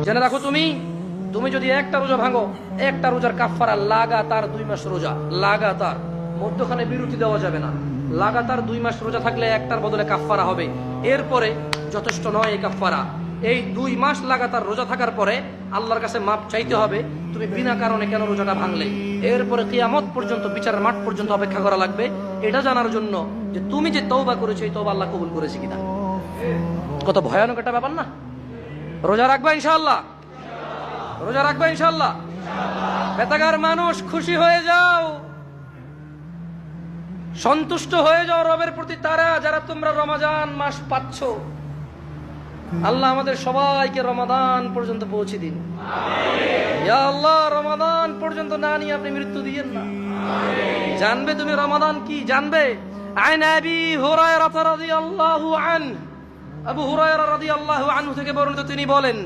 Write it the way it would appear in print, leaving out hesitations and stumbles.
জেনে রাখো, তুমি যদি একটা রোজা ভাঙো, একটা রোজার কাফারা লাগাতার 2 মাস রোজা, লাগাতার, মধ্যখানে বিরতি দেওয়া যাবে না। লাগাতার 2 মাস রোজা থাকলে একটার বদলে কাফারা হবে। এরপরে যথেষ্ট নয় এই কাফারা, এই 2 মাস লাগাতার রোজা থাকার পরে আল্লাহর কাছে মাপ চাইতে হবে তুমি বিনা কারণে কেন রোজাটা ভাঙলে। এরপরে কিয়ামত পর্যন্ত, বিচারের মাঠ পর্যন্ত অপেক্ষা করা লাগবে এটা জানার জন্য যে তুমি যে তওবা করেছো এই তওবা আল্লাহ কবুল করেছে কিনা। কত ভয়ানক একটা ব্যাপার না? রোজা রাখবা ইনশাআল্লাহ, রোজা রাখবা ইনশাআল্লাহ। বেতাগার মানুষ, খুশি হয়ে যাও, সন্তুষ্ট হয়ে যাও রবের প্রতি, তারা যারা তোমরা রমাদান মাস পাচ্ছ। আল্লাহ আমাদের সবাইকে রমাদান পর্যন্ত পৌঁছে দিন। ইয়া আল্লাহ, রমাদান পর্যন্ত না নিয়ে আপনি মৃত্যু দিয়েন না। জানবে তুমি রমাদান কি, জানবে। আন আবি হুরায়রা রাদিয়াল্লাহু আনহু, আবু হুরায়রা রাদিয়াল্লাহু আনহু থেকে বর্ণিত, তিনি বলেন